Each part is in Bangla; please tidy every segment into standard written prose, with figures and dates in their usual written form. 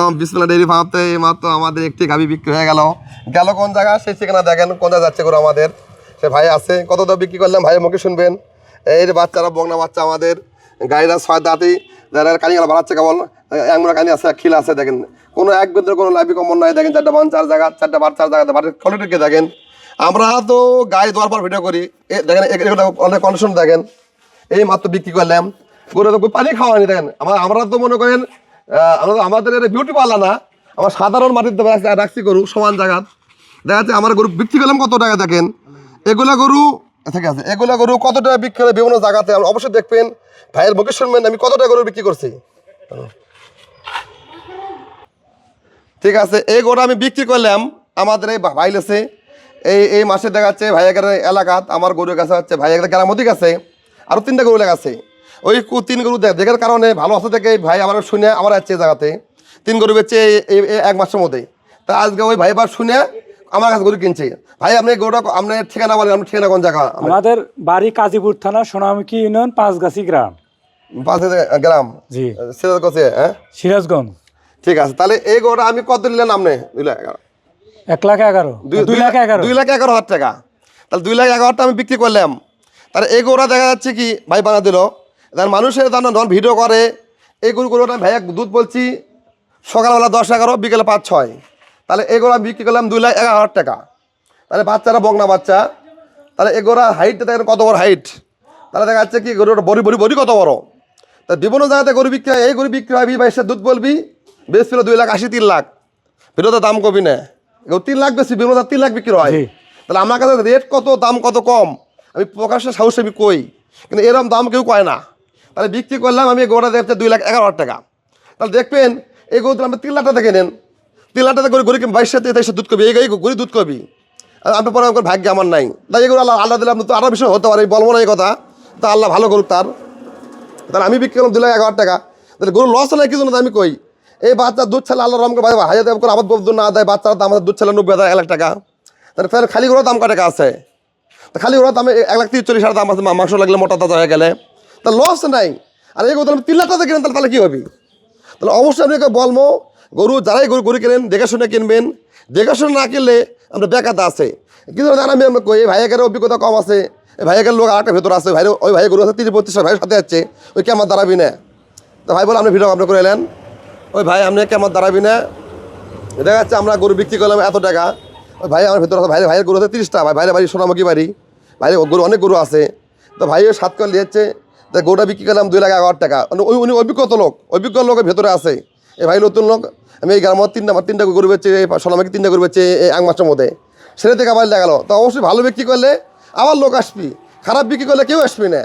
আসলাম বিসমিল্লাহ ডেইরি ফার্মতে। এইমাত্র আমাদের একটি গাভী বিক্রি হয়ে গেল কোন জায়গা সেই ঠিকানা দেখেন, কোন জায়গায় যাচ্ছে গরু আমাদের। সে ভাই আছে, কত দাম বিক্রি করলাম ভাইয়ের মুখে শুনবেন। এই যে বাচ্চারা বগনা বাচ্চা আমাদের, গাড়িরা 6 দাঁতি, যারা কানিগুলো বাড়াচ্ছে কেবল, এমন কানি আছে, খিল আছে দেখেন, কোনো এক বিন্দুর কোনো লাইভি কমন নাই। দেখেন 4টা বান 4 জায়গা, 4টা বার 4 জায়গাতে বাড়ির কোয়ালিটিকে দেখেন। আমরা তো গাড়ি দেওয়ার পর ভিডিও করি, দেখেন অনেক কন্ডিশন দেখেন। এই মাত্র বিক্রি করলাম গরু, তো পানি খাওয়ানি দেখেন। আমরা তো মনে করেন আমাদের বিউটি পার্লার না, আমার সাধারণ মাটিতে রাখছি গরু সমান জায়গা। দেখা যাচ্ছে আমার গরু বিক্রি করলাম কত টাকা দেখেন। এগুলা গরু ঠিক আছে, এগুলা গরু কত টাকা বিক্রি করে বিভিন্ন জায়গাতে অবশ্যই দেখবেন। ভাইয়ের মুখে শুনবেন আমি কত টাকা গরু বিক্রি করছি। ঠিক আছে, এই গরু আমি বিক্রি করলাম আমাদের এই ভাই লেছে এই মাসে দেখা যাচ্ছে ভাইয়ের এলাকাত আমার গরুর কাছে হচ্ছে ভাইয়ের গ্রামতি কাছে আরও 3টা গরু লেগাছে। ওই 3 গরু দেখার কারণে ভালো আছে থেকে ভাই আমার শুনে আমার যাচ্ছে এই জায়গাতে 3 গরু বেচছে এই 1 মাসের মধ্যে। তা আজকে ওই ভাই বার শুনে আমার কাছে গরু কিনছে। ভাই আপনি গরুটা আপনার ঠিকানা বলেন, আপনার ঠিকানা কোন জায়গা? আমাদের বাড়ি কাজীপুর থানা সোনামুখী ইউনিয়ন পাঁচগাছি গ্রাম। 5 গ্রাম জি, হ্যাঁ সিরাজগঞ্জ। ঠিক আছে, তাহলে এই গরুটা আমি কত নিলেন আপনি? 1,11,000 2,11,000 টাকা। তাহলে 2,11,000 আমি বিক্রি করলাম। তাহলে এই গরুটা দেখা যাচ্ছে কি ভাই বানা দিল, তার মানুষের যখন ভিডিও করে এই গরুটা ভাইয়া দুধ বলছি সকালবেলা 10-11, বিকেলে 5-6। তাহলে এই গরু আমি বিক্রি করলাম 2,11,000 টাকা। তাহলে বাচ্চারা বগনা বাচ্চা, তাহলে এই গরুর হাইটটা দেখেন কত বড় হাইট। তাহলে দেখা যাচ্ছে কি গরুটা বড়ি কত বড়। তা বিভিন্ন জায়গাতে গরু বিক্রি হয়, এই গরু বিক্রি হয় ভাইসের দুধ বলবি বেশ ছিল 2,80,000 3 লাখ, ভিডিওতে দাম কবি না 3 লাখ বেশি, বিভিন্ন 3 লাখ বিক্রি হয়। তাহলে আমার কাছে রেট কত দাম কত কম আমি প্রকাশ্যে সাহস আমি কই, কিন্তু এরকম দাম কেউ কয় না। তাহলে বিক্রি করলাম আমি গরুটা দেখতে 2,11,000 টাকা। তাহলে দেখবেন এই গরু আপনি 3 লাখ টাকা থেকে নেন, 3 লাখ টাকা গরু 22-23 দুধ কবি, এই গরু দুধ কবি। আপনি পরে ভাগ্য আমার নাই, তাই এগুলো আল্লাহ দিলে আপনি তো আরও বিষয় হতে পারে, বলবো না এই কথা। তা আল্লাহ ভালো করুক তার। তাহলে আমি বিক্রি করলাম 2,11,000 টাকা। তাহলে গরু লস হলে কিছু না আমি কই এই বাচ্চা দুধ ছেলে আল্লাহ রমকে ভাই হাজার করে আবার দুধ না দেয়, বাচ্চারা দাম দুধ ছেলে 90,000 1 লাখ টাকা। তাহলে ফের খালি গরুর দাম কত টাকা আছে? খালি গরুর দামে 1,43,000 দাম আছে, মাংস লাগলে মোটা তাজা হয়ে গেলে তা লস নাই। আর এই গরু 3 লাখ টাকা কিনেন তাহলে কী হবে? তাহলে অবশ্যই আপনি বলবো গরু যারাই গরু কিনেন দেখে শুনে কিনবেন, দেখে শুনে না কিনলে আমরা বেকার আছে। কিন্তু আমি কই এই ভাইয়ের অভিজ্ঞতা কম আছে, এই ভাইয়ের লোক আরেকটা ভেতর আছে, ভাই ওই ভাই গরু আছে 30-32 ভাইয়ের সাথে যাচ্ছে, ওই কে আমার দাঁড়াবি না। তো ভাই বলে আপনি ভিডিও আপনি করে এলেন, ওই ভাই আপনি কে আমার দাঁড়াবি না। দেখা যাচ্ছে আমরা গরু বিক্রি করলাম এত টাকা, ওই ভাই আমার ভেতর আছে, ভাইয়ের গরু আছে 30টা, ভাইয়ের বাড়ি সোনামুখী বাড়ি, ভাইয়ের গরু অনেক গরু আছে। তো ভাইয়ের 7 করে দিয়েছে, তো গরুটা বিক্রি করলাম 2,11,000 টাকা। উনি অভিজ্ঞ লোকের ভেতরে আছে। এই ভাই নতুন লোক, আমি এই গ্রামের 3টা গরু বেচছে, সোনামুখী 3টা গরু বেচছে এই 1 মাসের মধ্যে, সেটা থেকে আবার দেখালো। তো অবশ্যই ভালো বিক্রি করলে আবার লোক আসবি, খারাপ বিক্রি করলে কেউ আসবি না।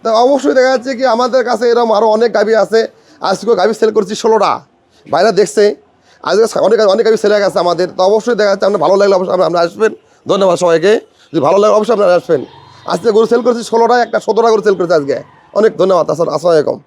তো অবশ্যই দেখা যাচ্ছে কি আমাদের কাছে এরকম আরও অনেক গাভী আছে। আজকে গাভী সেল করছি 16টা, ভাইরা দেখছে আজকে অনেক গাভী সেল হয়ে গেছে আমাদের। তো অবশ্যই দেখা যাচ্ছে আপনার ভালো লাগলে অবশ্যই আপনারা আসবেন। ধন্যবাদ সবাইকে, যদি ভালো লাগে অবশ্যই আপনারা আসবেন। আজকে গরু সেল করছি 16টা, একটা 17টা গরু সেল করেছে আজকে। অনেক ধন্যবাদ। আসসালামু আলাইকুম।